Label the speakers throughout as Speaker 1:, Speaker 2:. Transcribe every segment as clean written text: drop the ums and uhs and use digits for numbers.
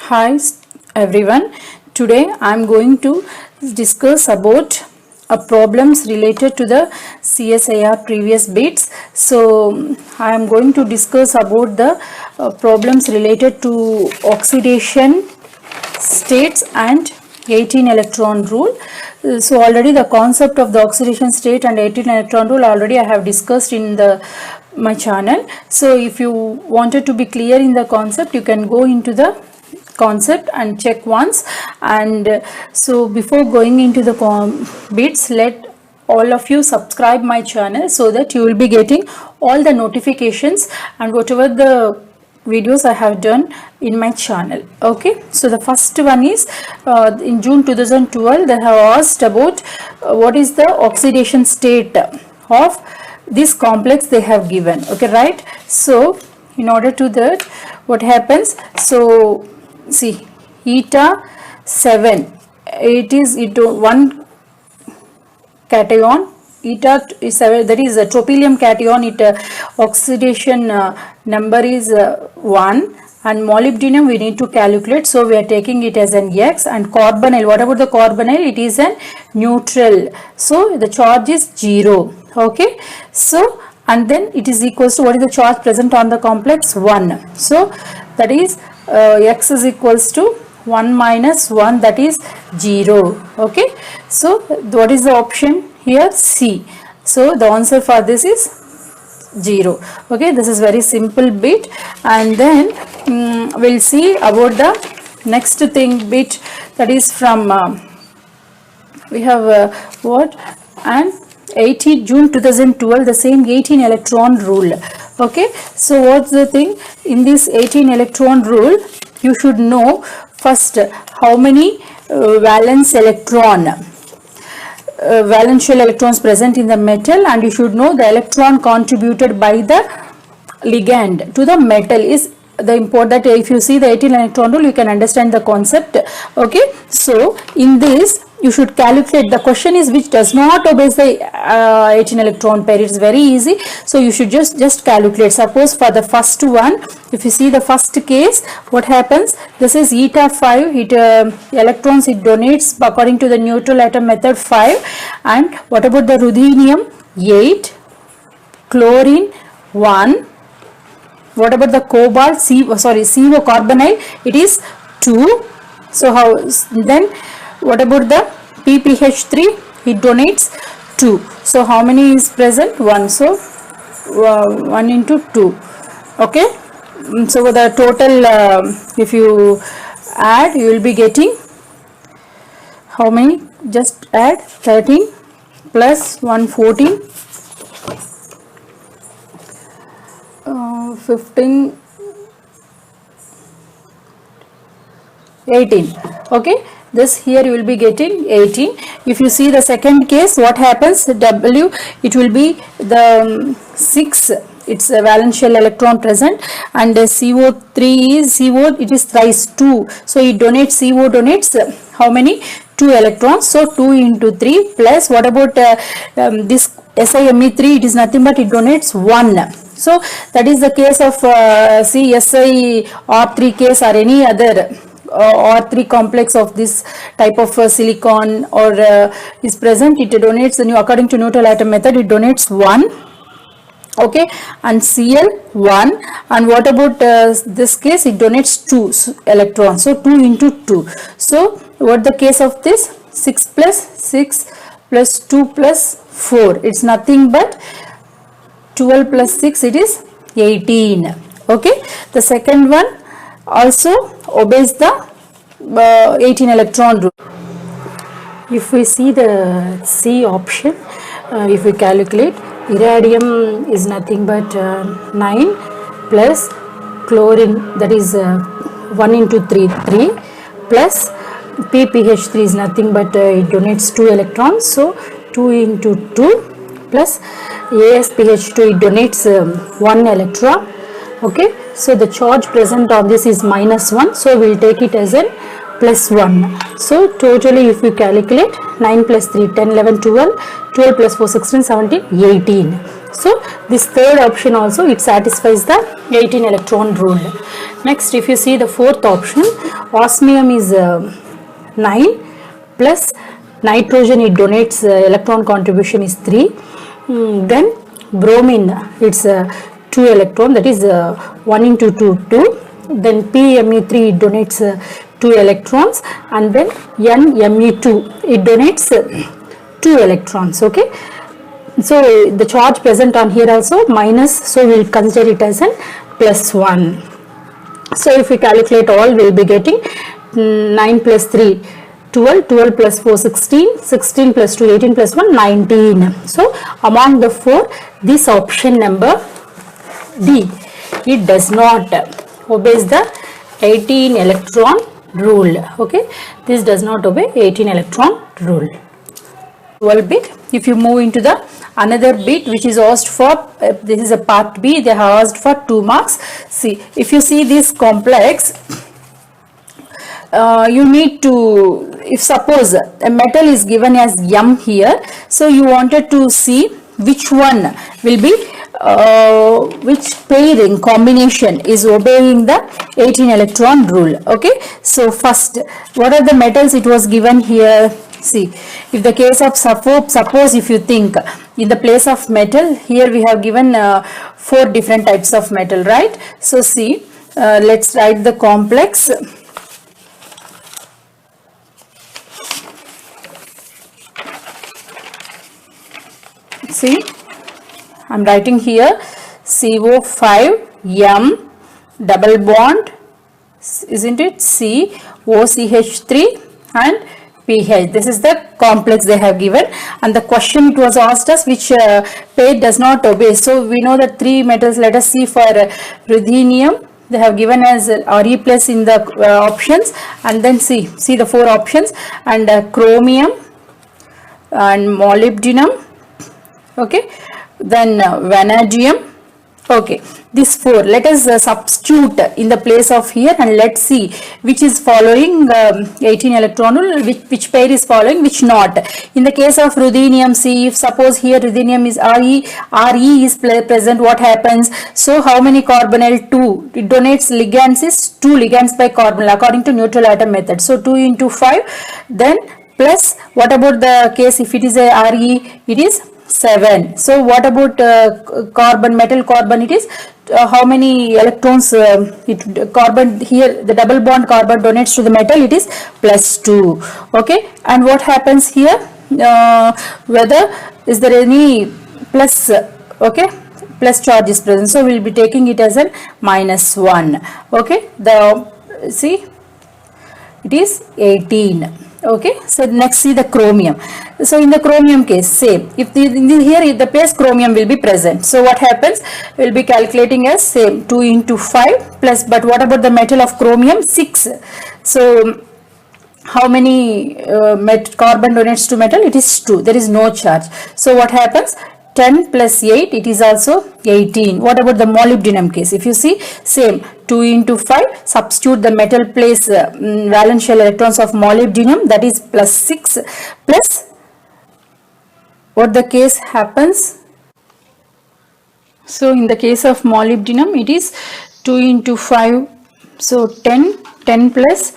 Speaker 1: Hi everyone. Today I am going to discuss about problems related to the CSIR previous bits. So I am going to discuss about the problems related to oxidation states and 18 electron rule. So already the concept of the oxidation state and 18 electron rule already I have discussed in my channel. So if you wanted to be clear in the concept, you can go into the concept and check once. And so before going into the bits, let all of you subscribe my channel so that you will be getting all the notifications and whatever the videos I have done in my channel. Okay, so the first one is in June 2012 they have asked about what is the oxidation state of this complex they have given. Okay, right? So in order to that, what happens? So see, eta 7, it is one cation, eta is 7, that is a tropylium cation, oxidation number is 1, and molybdenum we need to calculate, so we are taking it as an X. And carbonyl, what about the carbonyl? It is a neutral, so the charge is 0. Okay, so and then it is equals to what is the charge present on the complex? 1. So that is X is equals to 1 minus 1, that is 0. Okay, so what is the option here? C. So the answer for this is 0. Okay, this is very simple bit. And then we'll see about the next thing bit, that is from we have what, and 18 June 2012, the same 18 electron rule. Okay, so what's the thing in this 18 electron rule? You should know first how many valence electron valential electrons present in the metal, and you should know the electron contributed by the ligand to the metal is the import. That if you see the 18 electron rule, you can understand the concept. Okay, so in this you should calculate. The question is which does not obey the 18 electron pair. It's very easy, so you should just calculate. Suppose for the first one, if you see the first case, what happens? This is eta 5, electrons it donates according to the neutral atom method 5. And what about the ruthenium? 8, chlorine 1. What about the cobalt? CO carbonyl, it is 2. So how then? What about the PPH3? It donates 2. So how many is present? 1. So 1 into 2. Okay. So the total, if you add, you will be getting how many? Just add 13 plus 1 14, 15, 18. Okay, this here you will be getting 18. If you see the second case, what happens? W, it will be the 6, it's a valential electron present, and the CO3 is CO, it is thrice 2, so it donates, CO donates how many? 2 electrons. So 2 into 3 plus what about this SiMe3? It is nothing but it donates 1. So that is the case of SiR3 case, or any other R3 complex of this type of silicon or is present. It donates according to neutral atom method, it donates 1. Okay, and Cl 1. And what about this case? It donates 2 electrons, so 2 into 2. So what the case of this? 6 plus 6 plus 2 plus 4, it's nothing but 12 plus 6, it is 18. Okay, the second one also obeys the 18 electron rule. If we see the C option, if we calculate, iridium is nothing but 9 plus chlorine, that is 1 into 3 3, plus PPH3 is nothing but it donates 2 electrons, so 2 into 2 plus AsPH2, it donates 1 electron. Okay, so the charge present on this is -1, so we will take it as an +1. So totally if we calculate, 9 plus 3 10 11 12, 12 plus 4 16 17 18. So this third option also, it satisfies the 18 electron rule. Next, if you see the fourth option, osmium is 9 plus nitrogen, it donates electron contribution is 3. Then bromine, it's 2 electron, that is 1 into 2 2. Then PMe3, it donates 2 electrons, and then NMe2, it donates 2 electrons. Okay, so the charge present on here also minus, so we will consider it as a plus 1. So if we calculate all, we will be getting 9 plus 3 12, 12 plus 4 16, 16 plus 2 18 plus 1 19. So among the 4, this option number D, it does not obeys the 18 electron rule. Okay, this does not obey 18 electron rule. 12 bit. If you move into the another bit which is asked for, this is a part B, they have asked for 2 marks. See, if you see this complex, you need to, if suppose a metal is given as M here, so you wanted to see which one will be which pairing combination is obeying the 18 electron rule. Okay, so first, what are the metals it was given here? See, if the case of suppose if you think in the place of metal, here we have given 4 different types of metal, right? So see, let's write the complex. See, I'm writing here CO5M double bond, isn't it? C OCH3 and pH. This is the complex they have given, and the question it was asked us which pair does not obey. So we know that 3 metals. Let us see for ruthenium, they have given as Re plus in the options, and then see the 4 options, and chromium and molybdenum. Okay, then vanadium. Okay, these 4, let us substitute in the place of here, and let's see which is following 18 electron rule, which pair is following, which not. In the case of ruthenium, see, if suppose here ruthenium is Re is present, what happens? So how many carbonyl? 2. It donates ligands is 2 ligands by carbonyl according to neutral atom method. So 2 into 5, then plus, what about the case if it is a Re? It is 7. So what about carbon, metal carbon? It is how many electrons? Carbon here, the double bond carbon donates to the metal, it is plus 2. Okay, and what happens here? Whether is there any plus? Okay, plus charge is present, so we will be taking it as a minus 1. Okay, the see, it is 18. Okay, so next see the chromium. So in the chromium case, same, if here in the place chromium will be present, so what happens? We will be calculating as same 2 into 5 plus, but what about the metal of chromium? 6. So how many carbon donates to metal? It is 2, there is no charge. So what happens? 10 plus 8, it is also 18. What about the molybdenum case? If you see, same 2 into 5, substitute the metal place valence shell electrons of molybdenum, that is plus 6, plus what the case happens? So in the case of molybdenum, it is 2 into 5, so 10 plus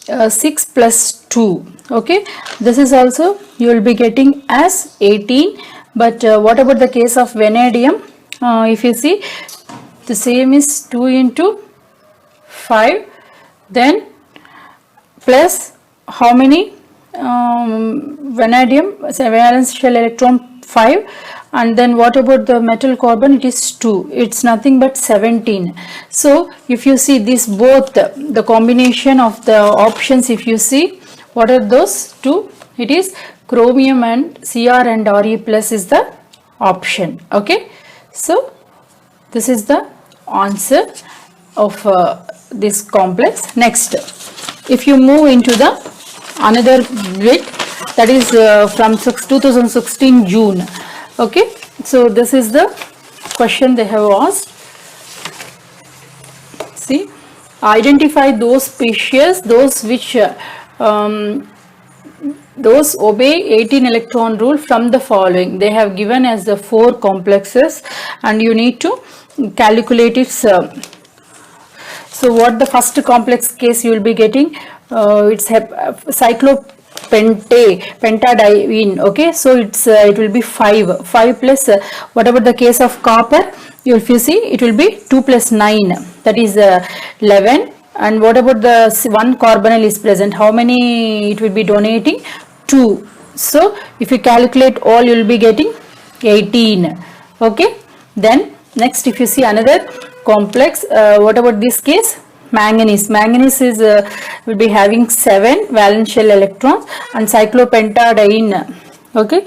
Speaker 1: 6 plus 2. Okay, this is also you will be getting as 18. But what about the case of vanadium? If you see, the same is 2 into 5, then plus how many vanadium, valence shell electron 5, and then what about the metal carbon? It is 2, it's nothing but 17. So if you see this, both the combination of the options, if you see, what are those 2? It is chromium and Cr and Re plus is the option. Okay, so this is the answer of this complex. Next, if you move into the another bit, that is from 2016 June. Okay, so this is the question they have asked. See, identify those species, those which those obey 18 electron rule from the following. They have given as the 4 complexes, and you need to calculate its So what the first complex case you will be getting, it's pentadiene. Okay, so it's it will be 5 plus whatever the case of copper, if you see it will be 2 plus 9, that is 11. And what about the one carbonyl is present, how many it will be donating? 2. So if you calculate all, you will be getting 18. Okay, then next if you see another complex, what about this case? Manganese is will be having 7 valence shell electrons, and cyclopentadiene, okay,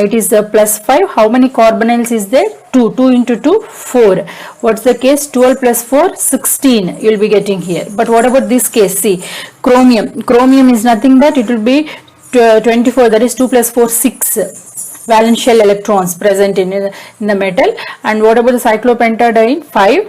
Speaker 1: it is plus 5. How many carbonyls is there? 2 into 2 4. What's the case? 12 plus 4 16 you will be getting here. But what about this case? See, chromium is nothing but it will be 24, that is 2 plus 4 6 valence shell electrons present in the metal. And what about the cyclopentadiene? 5.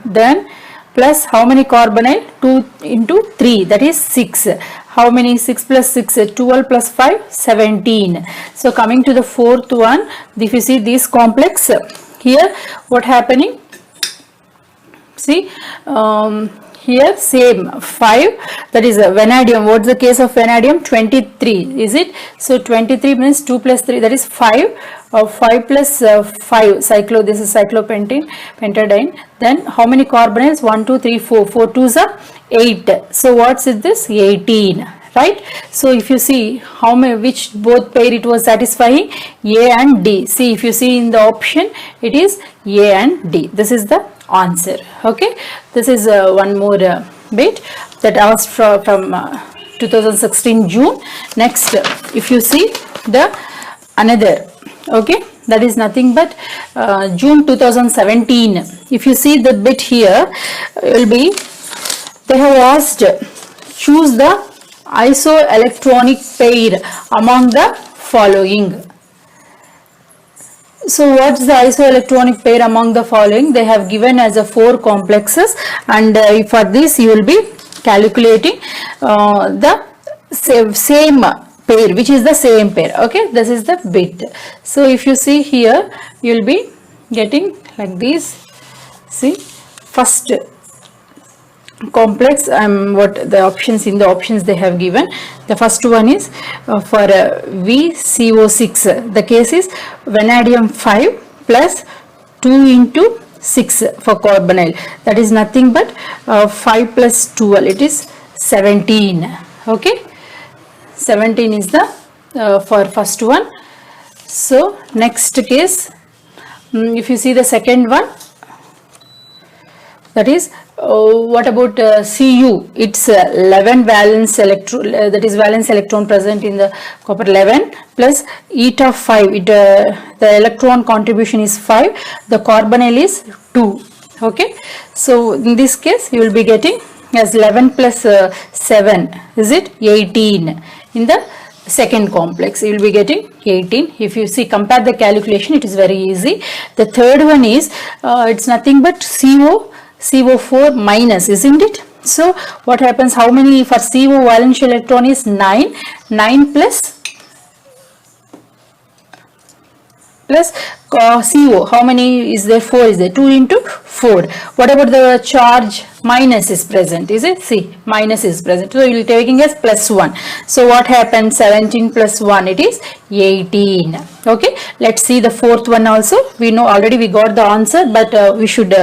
Speaker 1: Then plus how many carbonyl? 2 into 3, that is 6. How many? 6 plus 6, 12 plus 5 17. So coming to the fourth one, if you see this complex here, what happening? See, here same 5, that is vanadium. What's the case of vanadium? 23, is it? So 23 means 2 plus 3, that is 5. 5 plus 5 this is cyclopentadiene. Then how many carbonyls? 1 2 3 4, 4 2s are 8. So what's is this? 18, right? So if you see how many, which both pair it was satisfying, A and D. See, if you see in the option, it is A and D. This is the answer. Okay, this is one more bit that asked from 2016 June. Next, if you see the another, okay, that is nothing but June 2017. If you see the bit here, will be, they have asked choose the isoelectronic pair among the following. So what's the isoelectronic pair among the following? They have given as a 4 complexes, and for this you will be calculating the same pair, which is the same pair. Okay, this is the bit. So if you see here, you will be getting like this. See, first complex, what the options, in the options they have given, the first one is for VCO6, the case is vanadium 5 plus 2 into 6 for carbonyl, that is nothing but 5 plus 12, it is 17. Okay, 17 is the for first one. So next case, if you see the second one, that is what about Cu? It's 11 valence electron, that is valence electron present in the copper, 11 plus eta 5. The electron contribution is 5. The carbonyl is 2. Okay, so in this case you will be getting as 11 plus 7, is it 18? In the second complex you will be getting 18. If you see, compare the calculation, it is very easy. The third one is it's nothing but CO4 minus, isn't it? So what happens? How many for CO valence electron is 9. 9 plus CO, how many is there? 4 is there. 2 into 4. What about the charge? Minus is present, is it? See, minus is present. So you will taking as plus 1. So what happens? 17 plus 1, it is 18. Okay, let's see the fourth one also. We know already we got the answer, but we should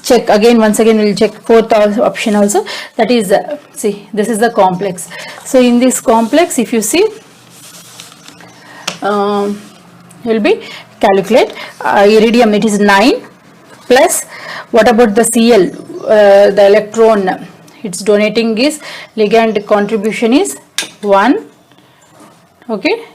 Speaker 1: check again. Once again, we will check fourth option also. That is, see, this is the complex. So in this complex, if you see, will be calculate iridium, it is 9 plus what about the Cl, the electron it's donating is, ligand contribution is 1. Okay,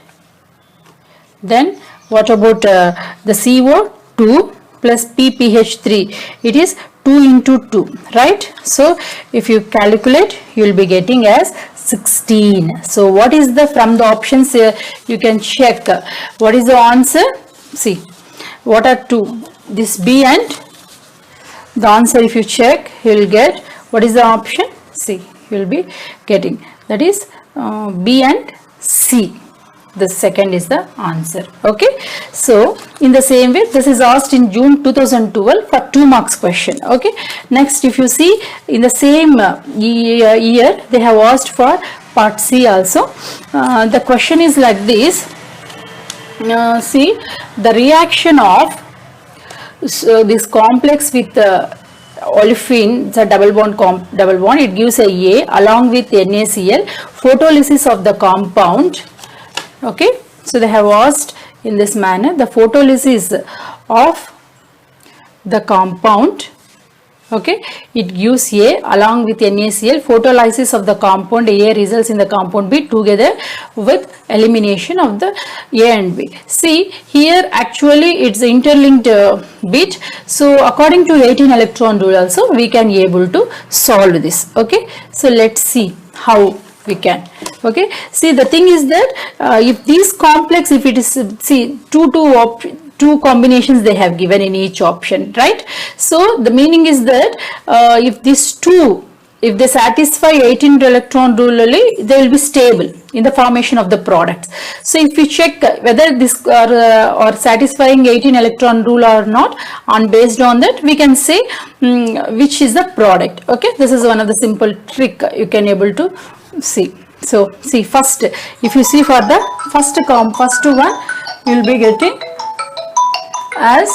Speaker 1: then what about the CO2 plus PPH3, it is 2 into 2, right? So if you calculate, you will be getting as 16. So what is the, from the options you can check what is the answer. See, what are two? This B and the answer, if you check, you will get what is the option? C. You will be getting, that is B and C. the second is the answer. Okay, so in the same way, this is asked in June 2012 for 2 marks question. Okay, next if you see in the same year they have asked for part C also. The question is like this. See the reaction of this complex with olefin, it's a double bond, it gives a along with NaCl, photolysis of the compound. Okay, so they have asked in this manner the photolysis of the compound. Okay, it gives A along with NaCl, photolysis of the compound A results in the compound B together with elimination of the A and B. See here actually it's interlinked bit, so according to 18 electron rule also we can be able to solve this. Okay, so let's see how we can. Okay, see the thing is that if this complex, if it is, see two combinations they have given in each option, right? So the meaning is that if these two, if they satisfy 18 electron rule only, they will be stable in the formation of the products. So if we check whether this are satisfying 18 electron rule or not, and based on that we can say which is the product. Okay, this is one of the simple trick you can able to see. So see first, if you see for the first one, you will be getting as,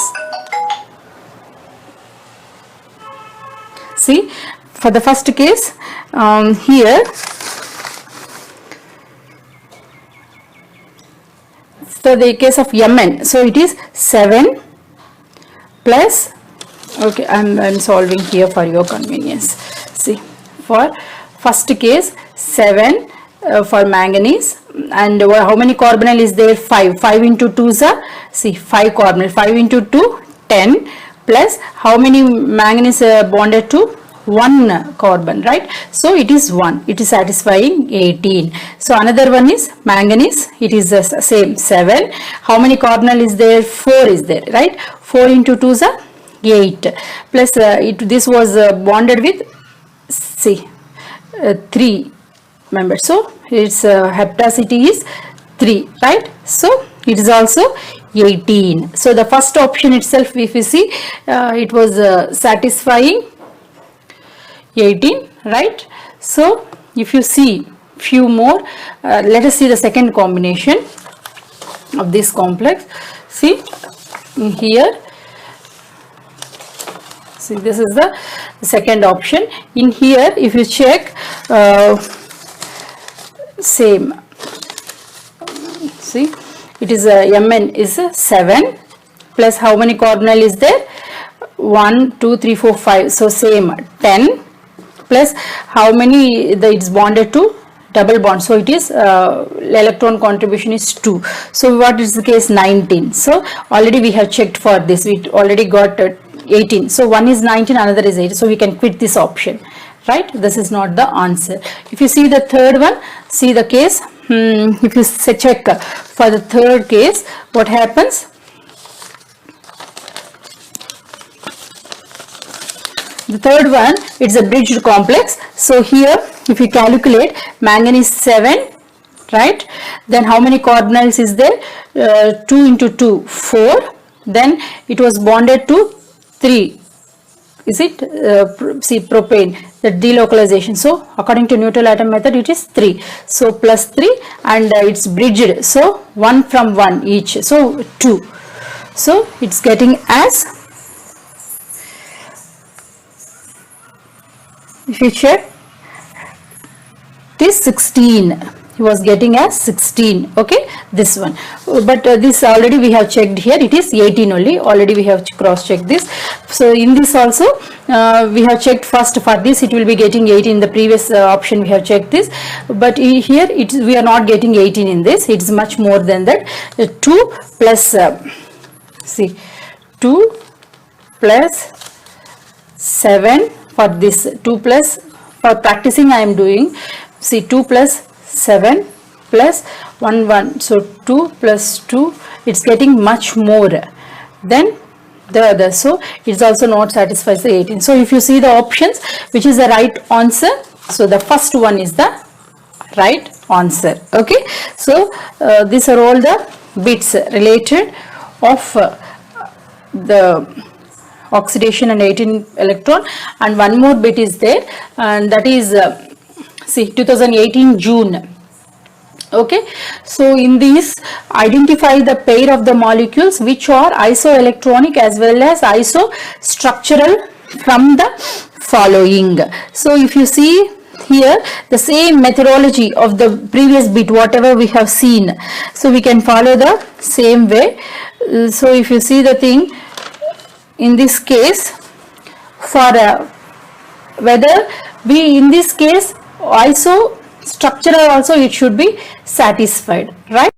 Speaker 1: see for the first case here, so the case of Mn, so it is 7 plus, okay, I'm solving here for your convenience. See for first case 7 for manganese, and how many carbonyl is there? 5 into 2 is a, see 5 carbonyl, 5 into 2 10, plus how many manganese bonded to 1 carbon, right? So it is 1, it is satisfying 18. So another one is manganese, it is the same 7, how many carbonyl is there? 4 is there, right? 4 into 2 is a 8, plus this was bonded with, see 3 members, so its heptacity is 3, right? So it is also 18. So the first option itself, if you see, it was satisfying 18, right? So if you see few more, let us see the second combination of this complex. See here, see this is the second option. In here if you check, same, see it is Mn is 7, plus how many carbonyl is there? 1 2 3 4 5, so same 10, plus how many it's bonded to double bond, so it is electron contribution is 2, so what is the case? 19. So already we have checked for this, we already got 18, so one is 19, another is 8, so we can quit this option, right? This is not the answer. If you see the third one, see the case, if you check for the third case, what happens? The third one, it's a bridged complex. So here if you calculate, manganese 7, right? Then how many carbonyls is there? 2 into 2 4, then it was bonded to 3, is it? See propane, the delocalization, so according to neutral atom method it is 3, so plus 3, and it's bridged, so 1 from 1 each, so 2, so it's getting as, if you check, it is 16, he was getting as 16, okay, this one, but this already we have checked here, it is 18 only, already we have cross checked this. So in this also we have checked first for this, it will be getting 18, in the previous option we have checked this, but here we are not getting 18 in this, it is much more than that. 2 plus see 2 plus 7 for this, 2 plus, for practicing I am doing, see 2 plus 7 plus 1 1, so 2 plus 2, it's getting much more than the other, so it's also not satisfies the 18. So if you see the options, which is the right answer, so the first one is the right answer. Okay, so these are all the bits related of the oxidation and 18 electron, and one more bit is there, and that is see 2018 June. Okay, so in this identify the pair of the molecules which are isoelectronic as well as isostructural from the following. So if you see here the same methodology of the previous bit whatever we have seen, so we can follow the same way. So if you see the thing in this case, for whether we in this case isostructural also it should be satisfied, right?